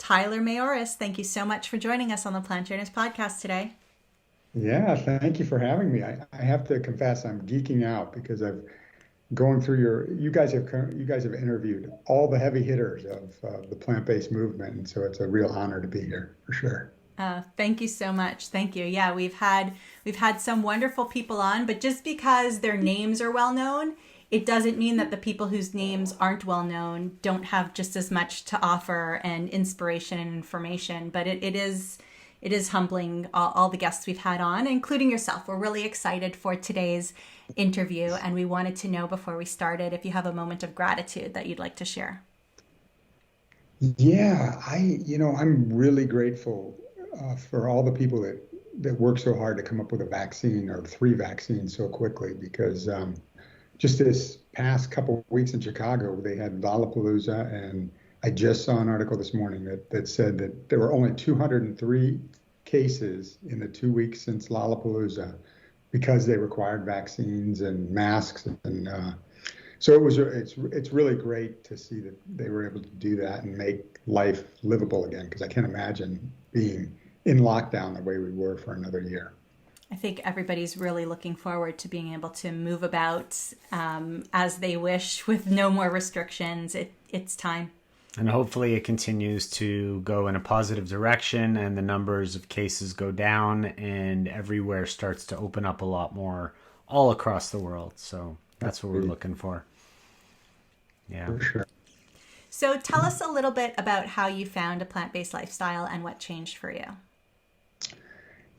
Tyler Mayoras. Thank you so much for joining us on the Plant Journey's podcast today. Yeah, thank you for having me. I have to confess, I'm geeking out because I've going through you guys have interviewed all the heavy hitters of the plant-based movement, and so it's a real honor to be here for sure. Thank you so much. Thank you. Yeah, we've had some wonderful people on, but just because their names are well known, it doesn't mean that the people whose names aren't well known don't have just as much to offer and inspiration and information. But it is humbling, all the guests we've had on, including yourself. We're really excited for today's interview, and we wanted to know before we started if you have a moment of gratitude that you'd like to share. Yeah, I'm really grateful for all the people that work so hard to come up with a vaccine or three vaccines so quickly because just this past couple of weeks in Chicago, they had Lollapalooza, and I just saw an article this morning that said that there were only 203 cases in the 2 weeks since Lollapalooza because they required vaccines and masks, and so it's really great to see that they were able to do that and make life livable again because I can't imagine being in lockdown the way we were for another year. I think everybody's really looking forward to being able to move about as they wish with no more restrictions. It's time. And hopefully it continues to go in a positive direction and the numbers of cases go down and everywhere starts to open up a lot more all across the world. So that's what we're looking for. Yeah. For sure. So tell us a little bit about how you found a plant-based lifestyle and what changed for you.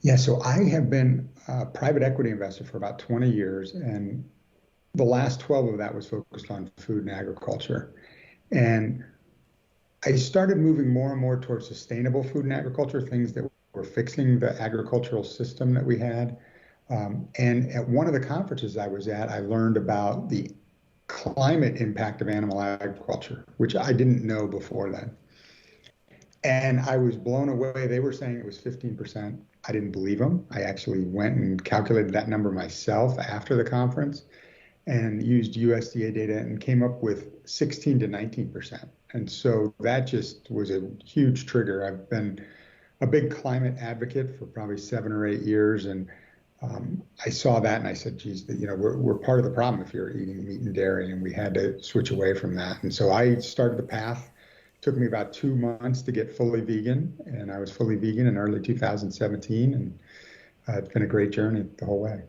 Yeah, so I have been a private equity investor for about 20 years, and the last 12 of that was focused on food and agriculture. And I started moving more and more towards sustainable food and agriculture, things that were fixing the agricultural system that we had. And at one of the conferences I was at, I learned about the climate impact of animal agriculture, which I didn't know before then. And I was blown away. They were saying it was 15%. I didn't believe them. I actually went and calculated that number myself after the conference and used USDA data and came up with 16 to 19%. And so that just was a huge trigger. I've been a big climate advocate for probably 7 or 8 years. And I saw that and I said, geez, we're part of the problem if you're eating meat and dairy, and we had to switch away from that. And so I started the path. Took me about 2 months to get fully vegan, and I was fully vegan in early 2017, and it's been a great journey the whole way.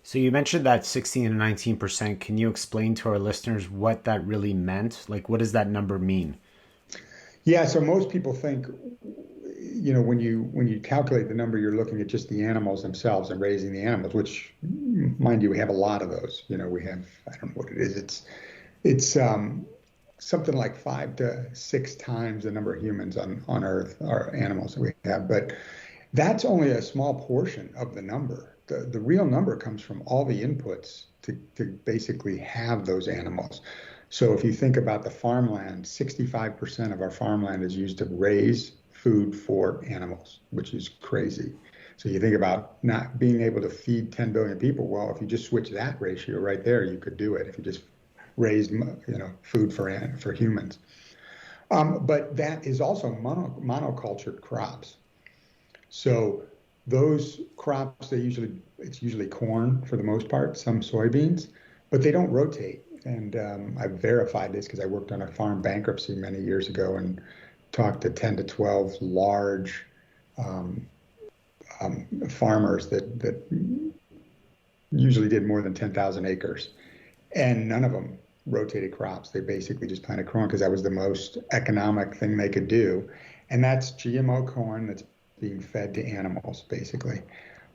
So you mentioned that 16 and 19%. Can you explain to our listeners what that really meant? Like, what does that number mean? Yeah, so most people think, when you calculate the number, you're looking at just the animals themselves and raising the animals, which, mind you, we have a lot of those. We have, I don't know what it is. It's something like 5 to 6 times the number of humans on Earth are animals that we have. But that's only a small portion of the number. The real number comes from all the inputs to basically have those animals. So if you think about the farmland, 65% of our farmland is used to raise food for animals, which is crazy. So you think about not being able to feed 10 billion people. Well, if you just switch that ratio right there, you could do it. If you just raised, food for humans. But that is also monocultured crops. So those crops, it's usually corn for the most part, some soybeans, but they don't rotate. And I've verified this because I worked on a farm bankruptcy many years ago and talked to 10 to 12 large farmers that usually did more than 10,000 acres. And none of them rotated crops. They basically just planted corn because that was the most economic thing they could do. And that's GMO corn that's being fed to animals, basically.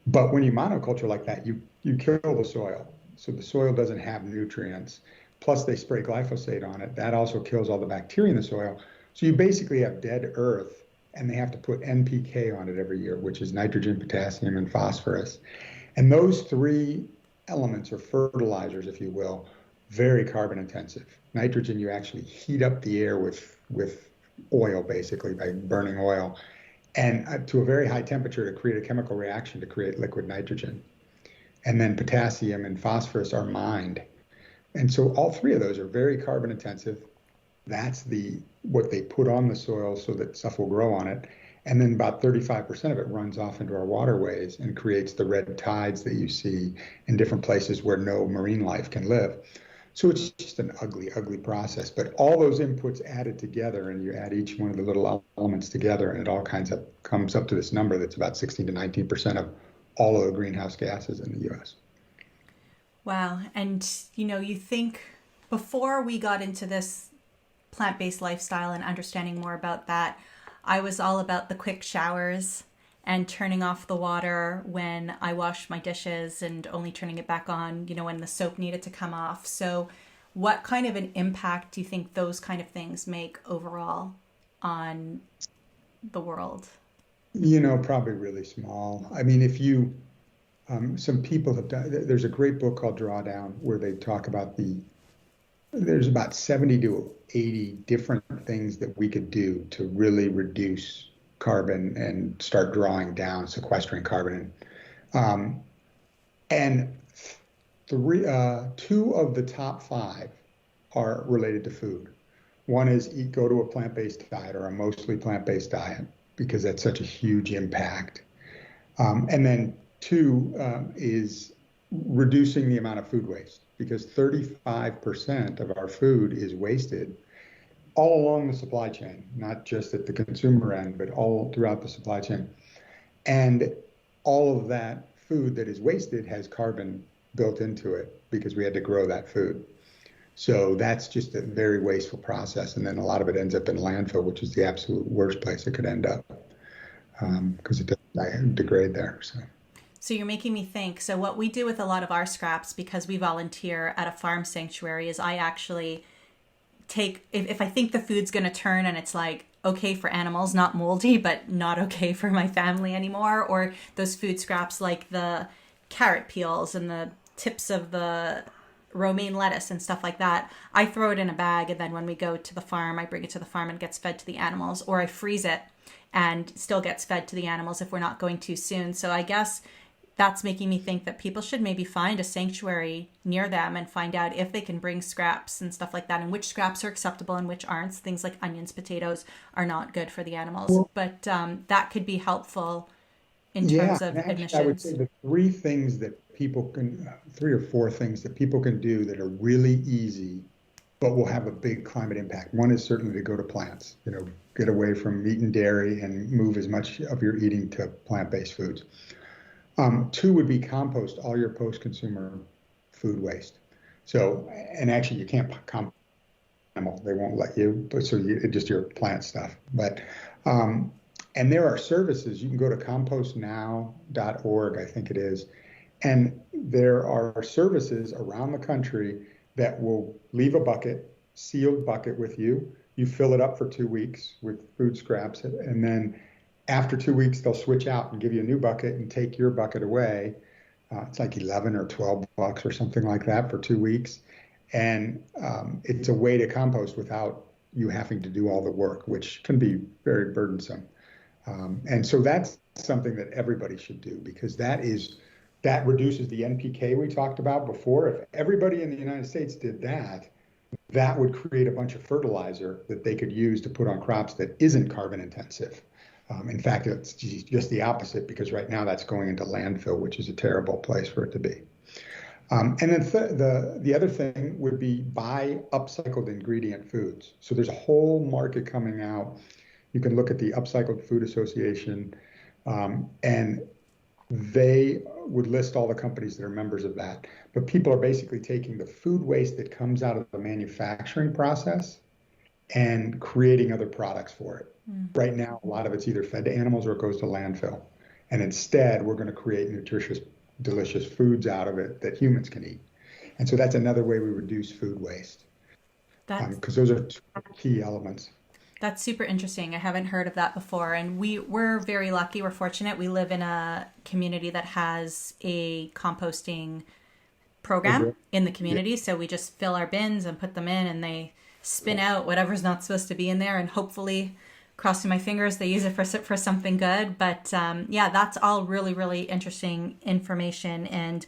But when you monoculture like that, you kill the soil. So the soil doesn't have nutrients. Plus they spray glyphosate on it. That also kills all the bacteria in the soil. So you basically have dead earth, and they have to put NPK on it every year, which is nitrogen, potassium, and phosphorus. And those three elements, or fertilizers, if you will, very carbon intensive. Nitrogen, you actually heat up the air with oil, basically, by burning oil, and to a very high temperature to create a chemical reaction to create liquid nitrogen. And then potassium and phosphorus are mined. And so all three of those are very carbon intensive, That's what they put on the soil so that stuff will grow on it. And then about 35% of it runs off into our waterways and creates the red tides that you see in different places where no marine life can live. So it's just an ugly, ugly process. But all those inputs added together, and you add each one of the little elements together, and it all comes up to this number that's about 16 to 19% of all of the greenhouse gases in the U.S. Wow. And, you think before we got into this plant-based lifestyle and understanding more about that, I was all about the quick showers and turning off the water when I washed my dishes and only turning it back on, when the soap needed to come off. So what kind of an impact do you think those kind of things make overall on the world? Probably really small. I mean, if you, some people have done, there's a great book called Drawdown where they talk about there's about 70 to 80 different things that we could do to really reduce carbon and start drawing down, sequestering carbon. And two of the top five are related to food. One is go to a plant-based diet or a mostly plant-based diet because that's such a huge impact. And then two is reducing the amount of food waste, because 35% of our food is wasted all along the supply chain, not just at the consumer end, but all throughout the supply chain. And all of that food that is wasted has carbon built into it because we had to grow that food. So that's just a very wasteful process. And then a lot of it ends up in landfill, which is the absolute worst place it could end up because it doesn't degrade there. So you're making me think. So what we do with a lot of our scraps, because we volunteer at a farm sanctuary, is I actually take, if I think the food's going to turn and it's like okay for animals, not moldy, but not okay for my family anymore, or those food scraps like the carrot peels and the tips of the romaine lettuce and stuff like that, I throw it in a bag, and then when we go to the farm, I bring it to the farm and it gets fed to the animals, or I freeze it and still gets fed to the animals if we're not going too soon. So I guess that's making me think that people should maybe find a sanctuary near them and find out if they can bring scraps and stuff like that, and which scraps are acceptable and which aren't. Things like onions, potatoes are not good for the animals, but that could be helpful in terms of emissions. I would say the three or four things that people can do that are really easy, but will have a big climate impact. One is certainly to go to plants, get away from meat and dairy and move as much of your eating to plant-based foods. Two would be compost all your post-consumer food waste. So, and actually you can't compost animal, they won't let you, but just your plant stuff. But, and there are services, you can go to compostnow.org, I think it is, and there are services around the country that will leave a sealed bucket with you. You fill it up for 2 weeks with food scraps, and then after 2 weeks, they'll switch out and give you a new bucket and take your bucket away. It's like 11 or 12 bucks or something like that for 2 weeks. And it's a way to compost without you having to do all the work, which can be very burdensome. And so that's something that everybody should do, because that reduces the NPK we talked about before. If everybody in the United States did that, that would create a bunch of fertilizer that they could use to put on crops that isn't carbon intensive. In fact, it's just the opposite, because right now that's going into landfill, which is a terrible place for it to be. And then the other thing would be buy upcycled ingredient foods. So there's a whole market coming out. You can look at the Upcycled Food Association, and they would list all the companies that are members of that. But people are basically taking the food waste that comes out of the manufacturing process and creating other products for it. Right now, a lot of it's either fed to animals or it goes to landfill. And instead, we're going to create nutritious, delicious foods out of it that humans can eat. And so that's another way we reduce food waste. Because those are two key elements. That's super interesting. I haven't heard of that before. And we're very lucky. We're fortunate. We live in a community that has a composting program in the community. So we just fill our bins and put them in, and they spin out whatever's not supposed to be in there. And hopefully, crossing my fingers, they use it for something good. But yeah, that's all really, really interesting information. And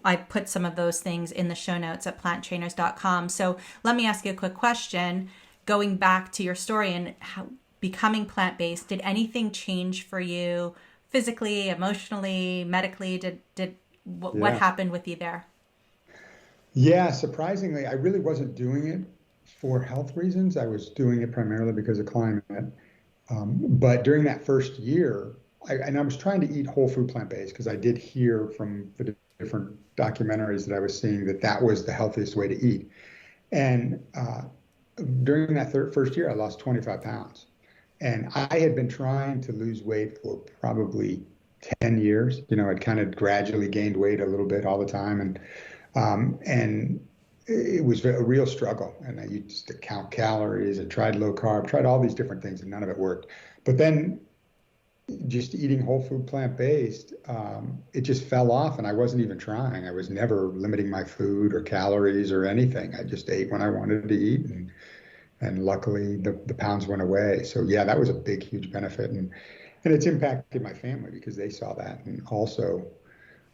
I put some of those things in the show notes at planttrainers.com. So let me ask you a quick question. going back to your story and how becoming plant-based, did anything change for you physically, emotionally, medically? What happened with you there? Yeah, surprisingly, I really wasn't doing it for health reasons. I was doing it primarily because of climate. But during that first year, I was trying to eat whole food plant-based because I did hear from the different documentaries that I was seeing that that was the healthiest way to eat. And during that first year, I lost 25 pounds. And I had been trying to lose weight for probably 10 years. I'd kind of gradually gained weight a little bit all the time. And it was a real struggle. And I used to count calories and tried low carb, tried all these different things, and none of it worked. But then just eating whole food plant-based, it just fell off, and I wasn't even trying. I was never limiting my food or calories or anything. I just ate when I wanted to eat, and luckily the pounds went away. So yeah, that was a big, huge benefit, and it's impacted my family because they saw that and also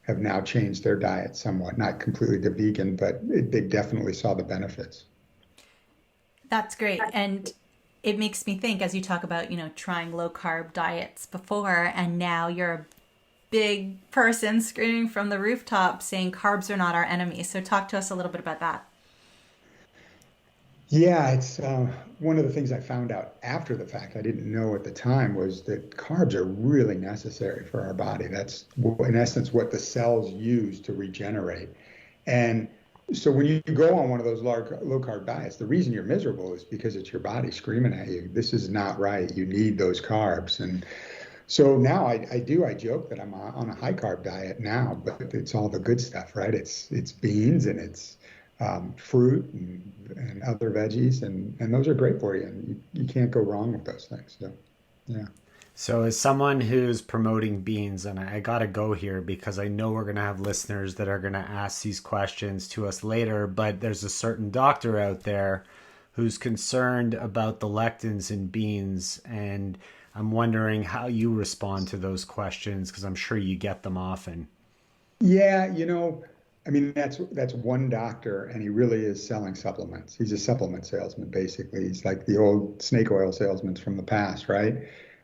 have now changed their diet somewhat, not completely to vegan, but they definitely saw the benefits. That's great. And it makes me think, as you talk about, trying low carb diets before, and now you're a big person screaming from the rooftop saying carbs are not our enemy. So talk to us a little bit about that. Yeah, it's one of the things I found out after the fact, I didn't know at the time, was that carbs are really necessary for our body. That's, in essence, what the cells use to regenerate. And so when you go on one of those low carb diets, the reason you're miserable is because it's your body screaming at you, this is not right. You need those carbs. And so now I joke that I'm on a high carb diet now, but it's all the good stuff, right? It's beans and it's fruit and other veggies, and those are great for you. And you can't go wrong with those things. So, yeah. So as someone who's promoting beans, and I got to go here because I know we're going to have listeners that are going to ask these questions to us later, but there's a certain doctor out there who's concerned about the lectins in beans, and I'm wondering how you respond to those questions because I'm sure you get them often. Yeah, I mean, that's one doctor, and he really is selling supplements. He's a supplement salesman, basically. He's like the old snake oil salesmen from the past, right?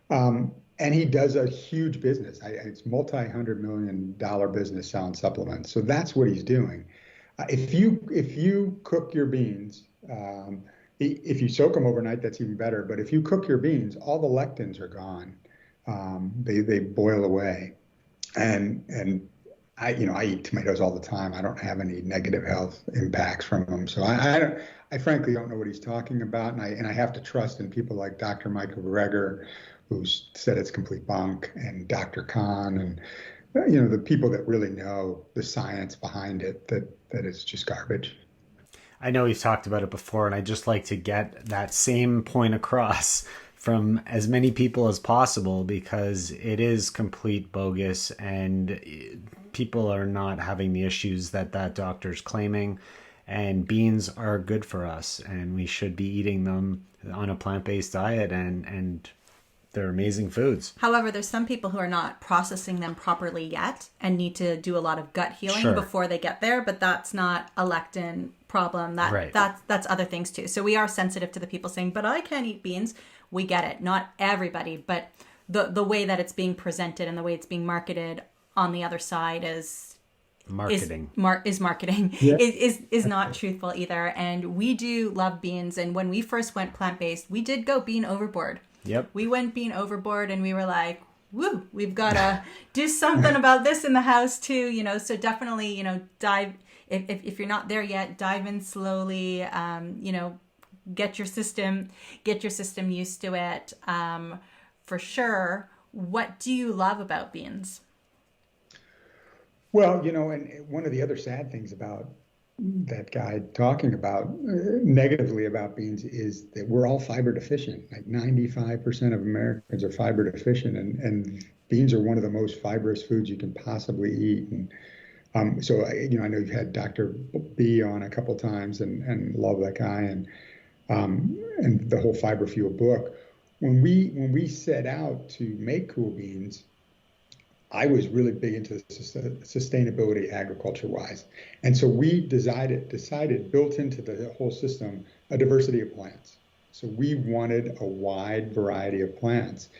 And he does a huge business. It's multi-$100 million business selling supplements. So that's what he's doing. If you cook your beans, if you soak them overnight, that's even better. But if you cook your beans, all the lectins are gone. They boil away, and I eat tomatoes all the time. I don't have any negative health impacts from them. So I frankly don't know what he's talking about, and I have to trust in people like Dr. Michael Greger, who's said it's complete bunk, and Dr. Khan, and the people that really know the science behind it, that it's just garbage. I know we've talked about it before, and I just like to get that same point across from as many people as possible because it is complete bogus, and people are not having the issues that doctor's claiming. And beans are good for us, and we should be eating them on a plant-based diet, and they're amazing foods. However, there's some people who are not processing them properly yet and need to do a lot of gut healing before they get there, but that's not a lectin problem. That's other things too. So we are sensitive to the people saying, but I can't eat beans. We get it. Not everybody, but the way that it's being presented and the way it's being marketed on the other side is marketing. Is marketing. Yeah. Is not truthful either. And we do love beans. And when we first went plant-based, we did go bean overboard. Yep. We went bean overboard, and we were like, woo, we've got to do something about this in the house too, so definitely, dive, if you're not there yet, dive in slowly, get your system used to it, for sure. What do you love about beans? Well, and one of the other sad things about that guy talking about negatively about beans is that we're all fiber deficient. Like 95% of Americans are fiber deficient, and beans are one of the most fibrous foods you can possibly eat. And so I know you've had Dr. B on a couple times, and love that guy, and the whole Fiber Fuel book. When we set out to make cool beans, I was really big into sustainability agriculture-wise. And so we decided built into the whole system, a diversity of plants. So we wanted a wide variety of plants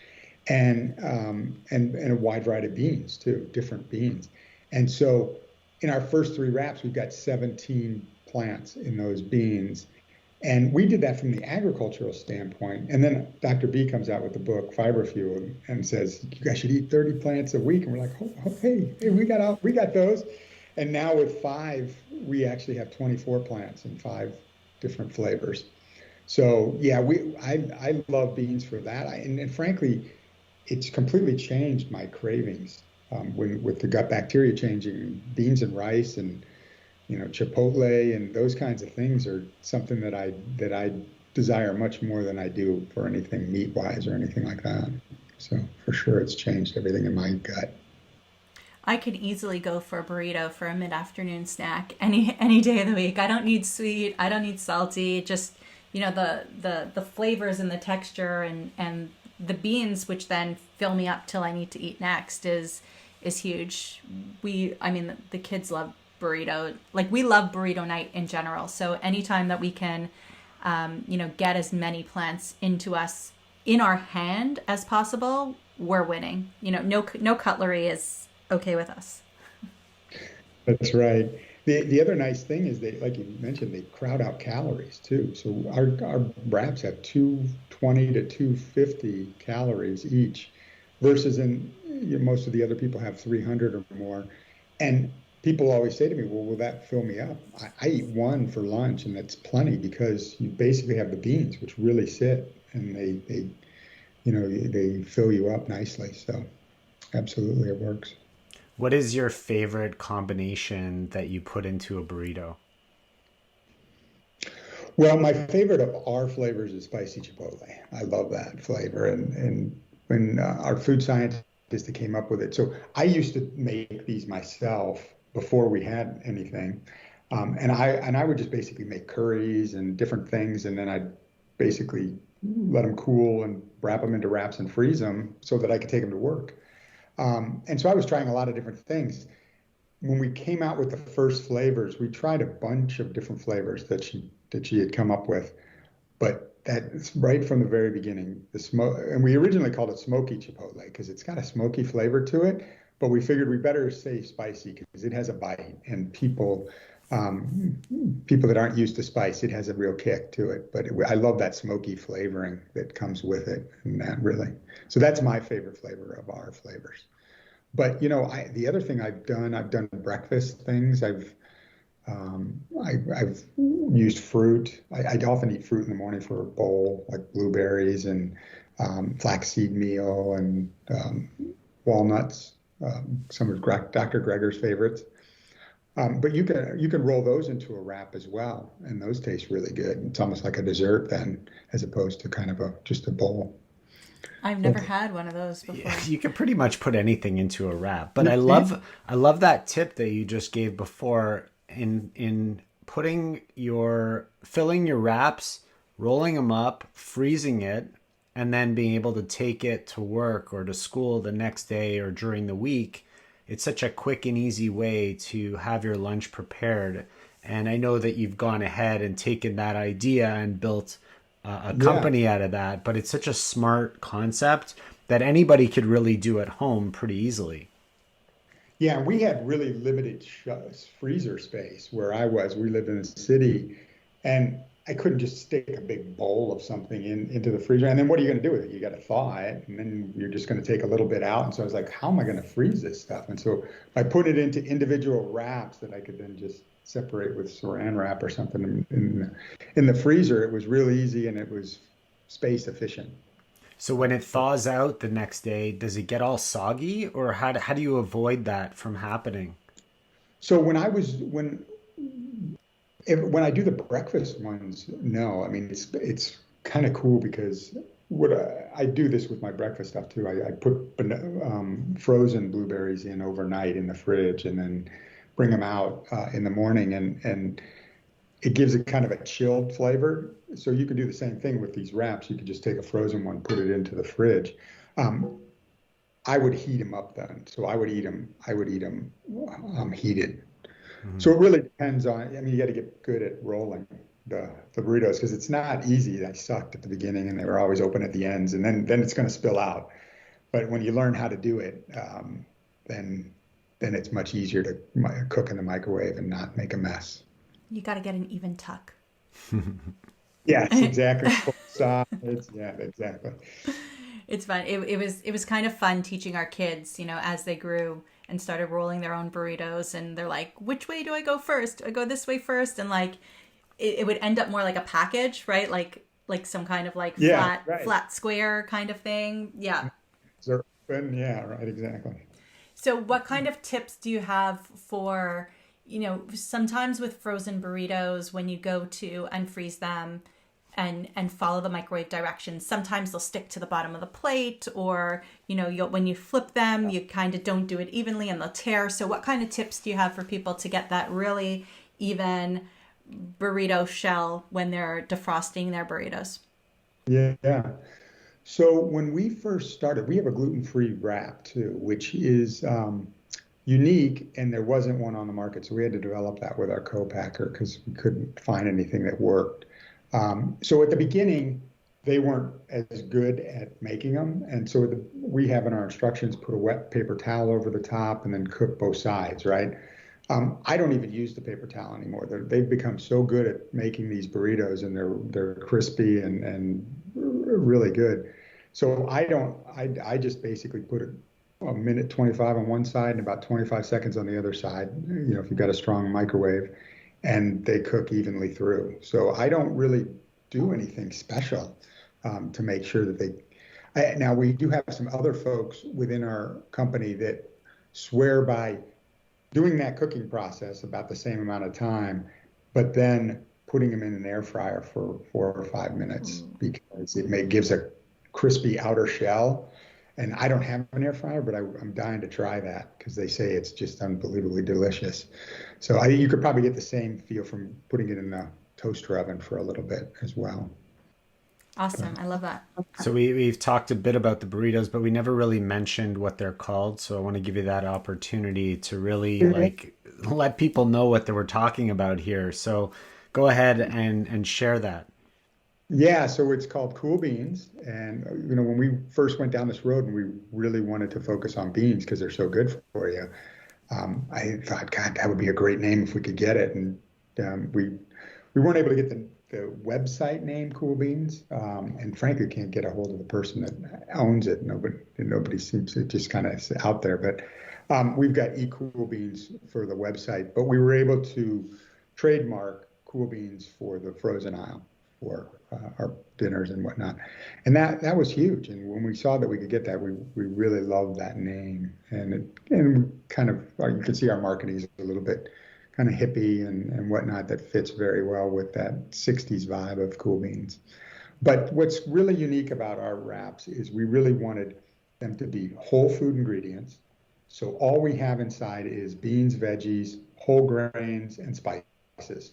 and a wide variety of beans too, different beans. And so in our first three wraps, we've got 17 plants in those beans. And we did that from the agricultural standpoint. And then Dr. B comes out with the book Fiber Fuel and says, you guys should eat 30 plants a week. And we're like, hey, we got those. And now with 5, we actually have 24 plants in 5 different flavors. So yeah, I love beans for that. And frankly, it's completely changed my cravings with the gut bacteria changing. Beans and rice and chipotle and those kinds of things are something that I desire much more than I do for anything meat wise or anything like that. So for sure, it's changed everything in my gut. I could easily go for a burrito for a mid-afternoon snack any day of the week. I don't need sweet. I don't need salty. Just the flavors and the texture and the beans, which then fill me up till I need to eat next, is huge. The kids love burrito. Like, we love burrito night in general. So anytime that we can, get as many plants into us in our hand as possible, we're winning. No cutlery is okay with us. That's right. The other nice thing is they, like you mentioned, they crowd out calories too. So our wraps have 220 to 250 calories each, versus most of the other people have 300 or more. And people always say to me, well, will that fill me up? I eat one for lunch, and that's plenty, because you basically have the beans, which really sit, and they fill you up nicely. So absolutely, it works. What is your favorite combination that you put into a burrito? Well, my favorite of our flavors is spicy chipotle. I love that flavor. And when our food scientist that came up with it. So I used to make these myself before we had anything. And I would just basically make curries and different things. And then I'd basically let them cool and wrap them into wraps and freeze them so that I could take them to work. And so I was trying a lot of different things. When we came out with the first flavors, we tried a bunch of different flavors that she had come up with. But that's right from the very beginning. The smoke, and we originally called it smoky chipotle because it's got a smoky flavor to it. But we figured we better say spicy because it has a bite, and people that aren't used to spice, it has a real kick to it. But I love that smoky flavoring that comes with it, and that really. So that's my favorite flavor of our flavors. But the other thing I've done breakfast things. I've used fruit. I often eat fruit in the morning for a bowl, like blueberries and flaxseed meal and walnuts. Some of Dr. Greger's favorites. But you can roll those into a wrap as well, and those taste really good. It's almost like a dessert then, as opposed to kind of just a bowl. I've never had one of those before. You can pretty much put anything into a wrap, but I love that tip that you just gave before in filling your wraps, rolling them up, freezing it, and then being able to take it to work or to school the next day or during the week. It's such a quick and easy way to have your lunch prepared. And I know that you've gone ahead and taken that idea and built a company out of that, but it's such a smart concept that anybody could really do at home pretty easily. Yeah, we had really limited freezer space where I was. We lived in a city, and I couldn't just stick a big bowl of something into the freezer. And then what are you going to do with it? You got to thaw it, and then you're just going to take a little bit out. And so I was like, how am I going to freeze this stuff? And so I put it into individual wraps that I could then just separate with saran wrap or something in the freezer. It was really easy, and it was space efficient. So when it thaws out the next day, does it get all soggy, or how do you avoid that from happening? So when I do the breakfast ones, no. I mean, it's kind of cool because I do this with my breakfast stuff too. I put frozen blueberries in overnight in the fridge and then bring them out in the morning, and it gives it kind of a chilled flavor. So you can do the same thing with these wraps. You could just take a frozen one, put it into the fridge. I would heat them up then. So I would eat them heated. Mm-hmm. So it really depends on, you got to get good at rolling. the burritos because it's not easy. They sucked at the beginning and they were always open at the ends, and then it's going to spill out. But when you learn how to do it, then it's much easier to cook in the microwave and not make a mess. You got to get an even tuck. Yes, exactly. Yeah, exactly. It's fun. It was kind of fun teaching our kids, as they grew and started rolling their own burritos, and they're like, which way do I go first? Do I go this way first? And like it would end up more like a package, right? Like some kind of like flat square kind of thing. Yeah. Yeah, right, exactly. So what kind of tips do you have for, sometimes with frozen burritos, when you go to unfreeze them and follow the microwave directions, sometimes they'll stick to the bottom of the plate, or, when you flip them, you kind of don't do it evenly and they'll tear. So what kind of tips do you have for people to get that really even burrito shell when they're defrosting their burritos? Yeah. So when we first started, we have a gluten-free wrap too, which is unique, and there wasn't one on the market. So we had to develop that with our co-packer because we couldn't find anything that worked. So at the beginning, they weren't as good at making them. And so we have in our instructions, put a wet paper towel over the top and then cook both sides, right? I don't even use the paper towel anymore. They've become so good at making these burritos, and they're crispy and really good. So I just basically put a minute 25 on one side and about 25 seconds on the other side, if you've got a strong microwave, and they cook evenly through. So I don't really do anything special to make sure that now we do have some other folks within our company that swear by doing that cooking process about the same amount of time, but then putting them in an air fryer for 4 or 5 minutes because it gives a crispy outer shell. And I don't have an air fryer, but I'm dying to try that because they say it's just unbelievably delicious. So you could probably get the same feel from putting it in the toaster oven for a little bit as well. Awesome. I love that. So we've talked a bit about the burritos, but we never really mentioned what they're called. So I want to give you that opportunity to really let people know what we're talking about here. So go ahead and share that. Yeah, so it's called Cool Beans. And, when we first went down this road and we really wanted to focus on beans because they're so good for you, I thought, God, that would be a great name if we could get it. And we weren't able to get the website name Cool Beans. And frankly, can't get a hold of the person that owns it. Nobody seems to just kind of out there. But we've got eCool Beans for the website. But we were able to trademark Cool Beans for the frozen aisle for our dinners and whatnot. And that was huge. And when we saw that we could get that, we really loved that name. And kind of, you can see our marketing is a little bit kind of hippie and whatnot that fits very well with that 60s vibe of Cool Beans. But what's really unique about our wraps is we really wanted them to be whole food ingredients. So all we have inside is beans, veggies, whole grains, and spices.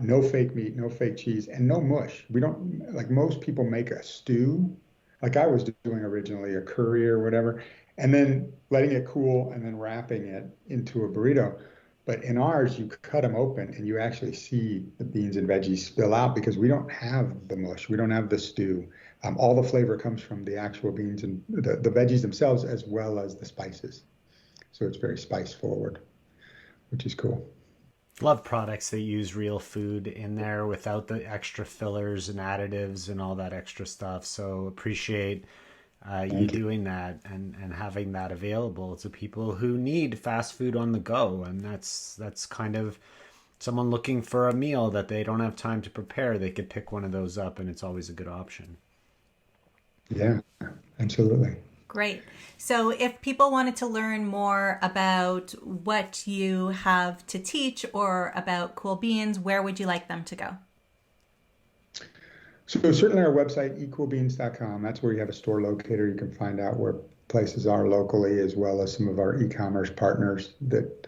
No fake meat, no fake cheese, and no mush. We don't, like most people make a stew, like I was doing originally, a curry or whatever, and then letting it cool and then wrapping it into a burrito. But in ours, you cut them open and you actually see the beans and veggies spill out because we don't have the mush. We don't have the stew. All the flavor comes from the actual beans and the veggies themselves, as well as the spices. So it's very spice forward, which is cool. Love products that use real food in there without the extra fillers and additives and all that extra stuff. So appreciate you doing that and having that available to people who need fast food on the go. And that's kind of someone looking for a meal that they don't have time to prepare. They could pick one of those up, and it's always a good option. Yeah, absolutely. Great. So if people wanted to learn more about what you have to teach or about Cool Beans, where would you like them to go? So certainly our website, ecoolbeans.com, that's where you have a store locator. You can find out where places are locally, as well as some of our e-commerce partners that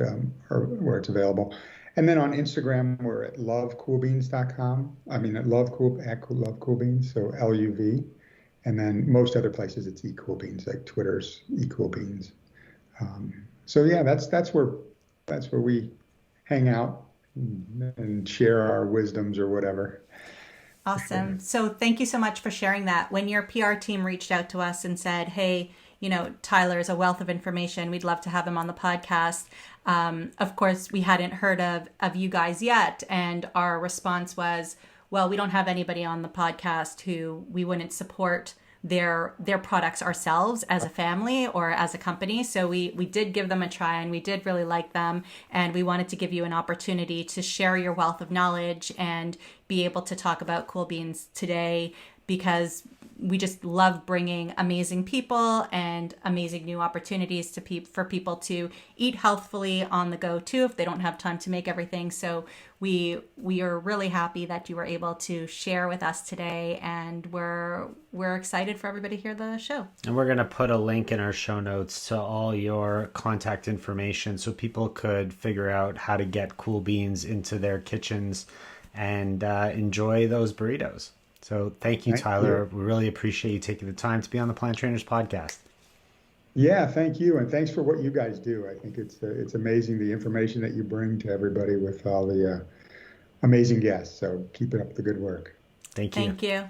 are where it's available. And then on Instagram, we're at lovecoolbeans.com. At lovecoolbeans, so LUV. And then most other places, it's eCool Beans, like Twitter's eCool Beans. So yeah, that's where we hang out. and share our wisdoms or whatever. Awesome. So thank you so much for sharing that. When your PR team reached out to us and said, hey, Tyler is a wealth of information. We'd love to have him on the podcast. Of course, we hadn't heard of you guys yet. And our response was, well, we don't have anybody on the podcast who we wouldn't support their products ourselves as a family or as a company. So we did give them a try, and we did really like them. And we wanted to give you an opportunity to share your wealth of knowledge and be able to talk about Cool Beans today, because we just love bringing amazing people and amazing new opportunities to for people to eat healthfully on the go too, if they don't have time to make everything. So we are really happy that you were able to share with us today, and we're excited for everybody to hear the show. And we're going to put a link in our show notes to all your contact information so people could figure out how to get Cool Beans into their kitchens and enjoy those burritos. So thank you, Tyler. We really appreciate you taking the time to be on the Plant Trainers podcast. Yeah, thank you. And thanks for what you guys do. I think it's amazing, the information that you bring to everybody with all the amazing guests. So keep up the good work. Thank you. Thank you.